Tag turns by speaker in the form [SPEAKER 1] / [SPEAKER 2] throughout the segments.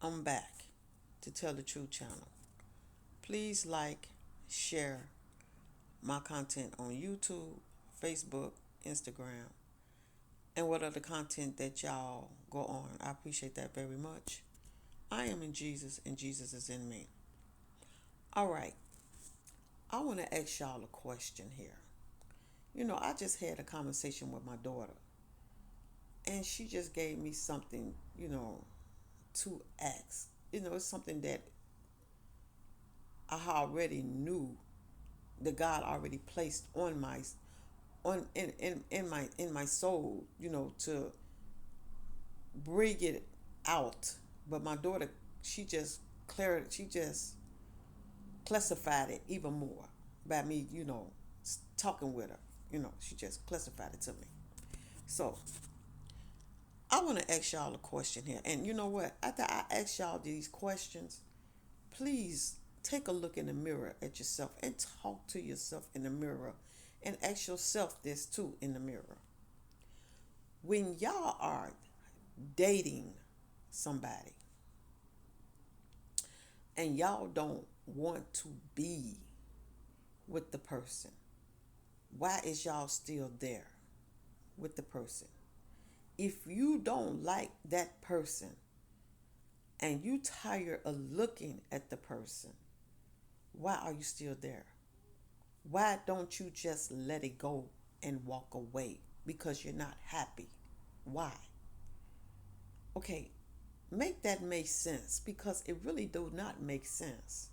[SPEAKER 1] I'm back to Tell the Truth channel. Please like, share my content on YouTube, Facebook, Instagram, and what other content that y'all go on. I appreciate that very much. I am in Jesus and Jesus is in me. All right, I want to ask y'all a question here. I just had a conversation with my daughter, and she just gave me something, to ask. It's something that I already knew that God already placed in my soul, to bring it out. But my daughter, she just classified it even more by me, talking with her. She just classified it to me. So I want to ask y'all a question here. And you know what? After I ask y'all these questions, please take a look in the mirror at yourself and talk to yourself in the mirror and ask yourself this too in the mirror. When y'all are dating somebody and y'all don't want to be with the person, why is y'all still there with the person? If you don't like that person and you tired of looking at the person, why are you still there? Why don't you just let it go and walk away because you're not happy? Why? Okay, make that make sense because it really do not make sense.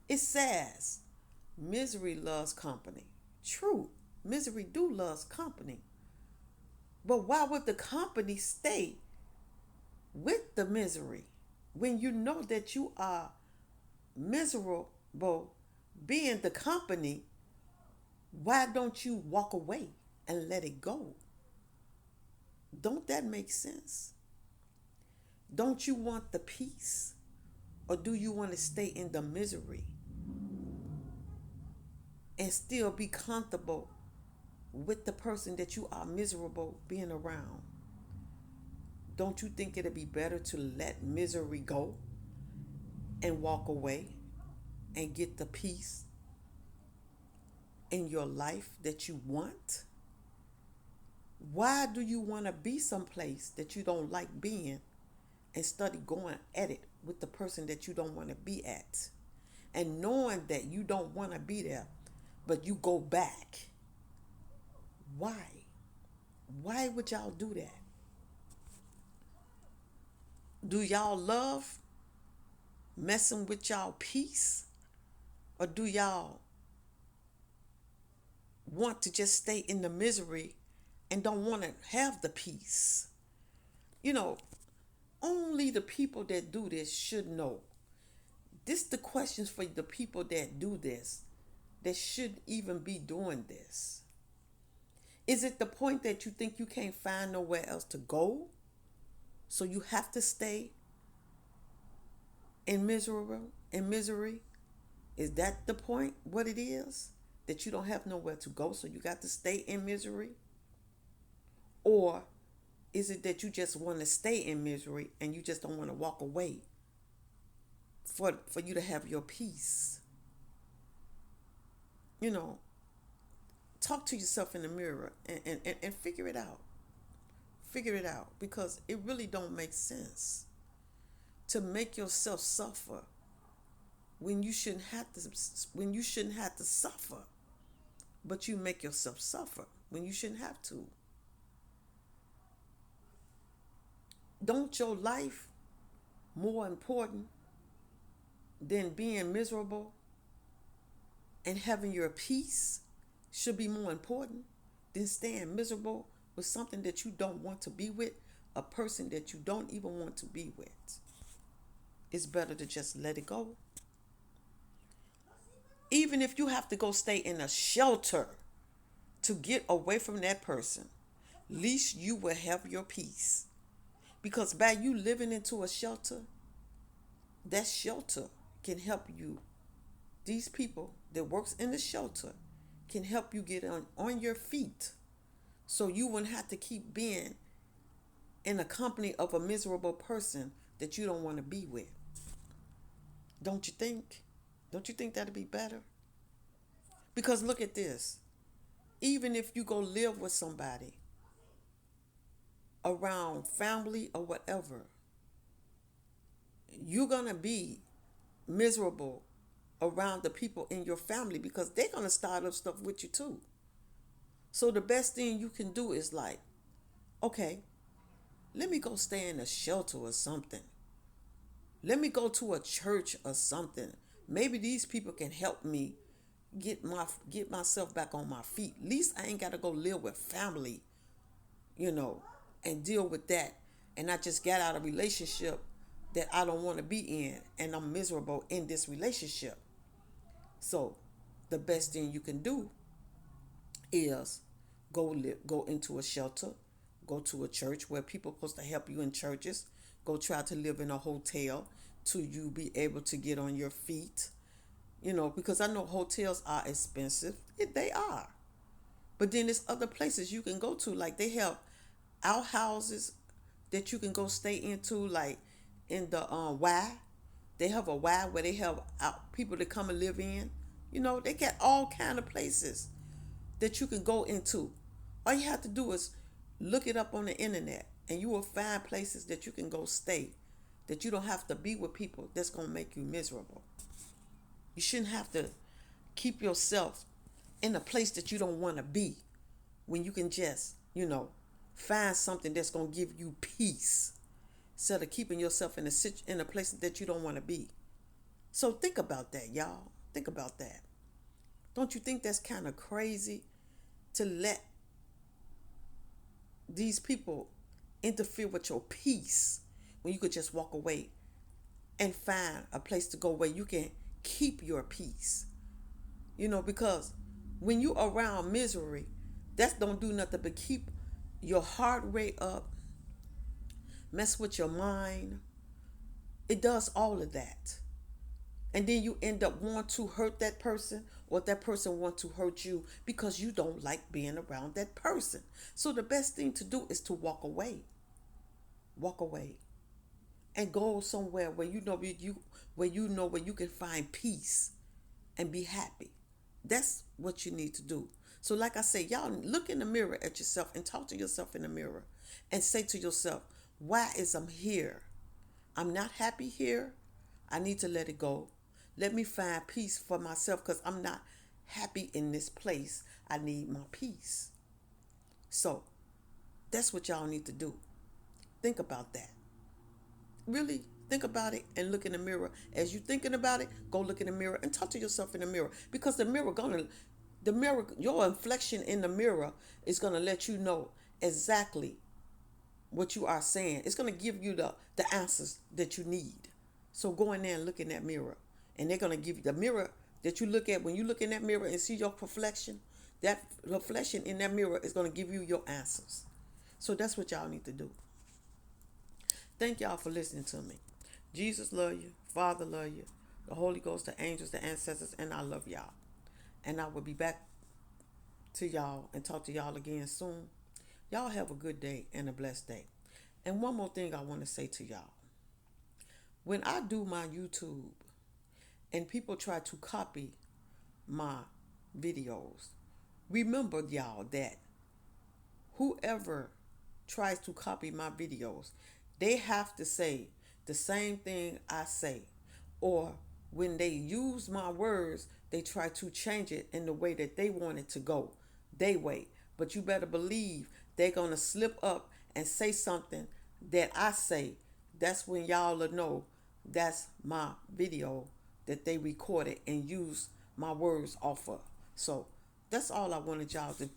[SPEAKER 1] It says misery loves company. True, misery do loves company. But why would the company stay with the misery when you know that you are miserable being the company? Why don't you walk away and let it go? Don't that make sense? Don't you want the peace? Or do you want to stay in the misery and still be comfortable with the person that you are miserable being around? Don't you think it'd be better to let misery go and walk away and get the peace in your life that you want? Why do you want to be someplace that you don't like being and study going at it with the person that you don't want to be at? And knowing that you don't want to be there, but you go back. Why? Why would y'all do that? Do y'all love messing with y'all peace? Or do y'all want to just stay in the misery and don't want to have the peace? You know, only the people that do this should know. This the questions for the people that do this, that should even be doing this. Is it the point that you think you can't find nowhere else to go? So you have to stay in misery? Is that the point? What it is? That you don't have nowhere to go, so you got to stay in misery? Or is it that you just want to stay in misery and you just don't want to walk away for you to have your peace? You know, talk to yourself in the mirror and figure it out. Figure it out because it really don't make sense to make yourself suffer when you shouldn't have to suffer, but you make yourself suffer when you shouldn't have to. Don't your life more important than being miserable and having your peace should be more important than staying miserable with something that you don't want to be with, a person that you don't even want to be with? It's better to just let it go. Even if you have to go stay in a shelter to get away from that person, at least you will have your peace. Because by you living into a shelter, that shelter can help you. These people that works in the shelter can help you get on your feet so you wouldn't have to keep being in the company of a miserable person that you don't want to be with. Don't you think? Don't you think that'd be better? Because look at this. Even if you go live with somebody around family or whatever, you're going to be miserable around the people in your family because they're going to start up stuff with you too. So the best thing you can do is like, okay, let me go stay in a shelter or something. Let me go to a church or something. Maybe these people can help me get myself back on my feet. At least I ain't got to go live with family, you know, and deal with that. And I just got out of a relationship that I don't want to be in, and I'm miserable in this relationship. So the best thing you can do is go into a shelter, go to a church where people are supposed to help you in churches, go try to live in a hotel till you be able to get on your feet, because I know hotels are expensive. They are. But then there's other places you can go to, like they have outhouses that you can go stay into, like in the Y. They have a Y where they have people that come and live in. They got all kind of places that you can go into. All you have to do is look it up on the internet, and you will find places that you can go stay, that you don't have to be with people that's going to make you miserable. You shouldn't have to keep yourself in a place that you don't want to be when you can just, find something that's going to give you peace instead of keeping yourself in a place that you don't want to be. So think about that, y'all. Think about that. Don't you think that's kind of crazy to let these people interfere with your peace when you could just walk away and find a place to go where you can keep your peace? Because when you around misery, that don't do nothing but keep your heart rate up, mess with your mind. It does all of that. And then you end up wanting to hurt that person, or that person want to hurt you because you don't like being around that person. So the best thing to do is to walk away. Walk away. And go somewhere where you know where you can find peace and be happy. That's what you need to do. So like I say, y'all look in the mirror at yourself and talk to yourself in the mirror and say to yourself, why is I'm here? I'm not happy here. I need to let it go. Let me find peace for myself because I'm not happy in this place. I need my peace. So that's what y'all need to do. Think about that. Really think about it and look in the mirror. As you're thinking about it, go look in the mirror and talk to yourself in the mirror, because the mirror, your inflection in the mirror is gonna let you know exactly what you are saying. It's gonna give you the answers that you need. So go in there and look in that mirror, and they're gonna give you the mirror that you look at. When you look in that mirror and see your reflection, that reflection in that mirror is gonna give you your answers. So that's what y'all need to do. Thank y'all for listening to me. Jesus love you. Father love you. The Holy Ghost, the angels, the ancestors, and I love y'all. And I will be back to y'all and talk to y'all again soon. Y'all have a good day and a blessed day. And one more thing I want to say to y'all. When I do my YouTube and people try to copy my videos, remember y'all that whoever tries to copy my videos, they have to say the same thing I say. Or when they use my words, they try to change it in the way that they want it to go. They way. But you better believe they're going to slip up and say something that I say. That's when y'all will know that's my video that they recorded and used my words off of. So that's all I wanted y'all to,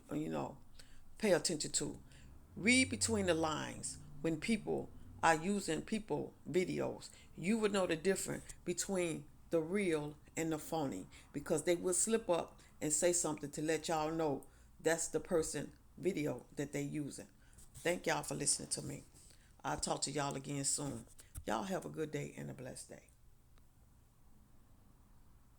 [SPEAKER 1] pay attention to. Read between the lines when people are using people videos. You would know the difference between the real and the phony, because they will slip up and say something to let y'all know that's the person video that they using. Thank y'all for listening to me. I'll talk to y'all again soon. Y'all have a good day and a blessed day.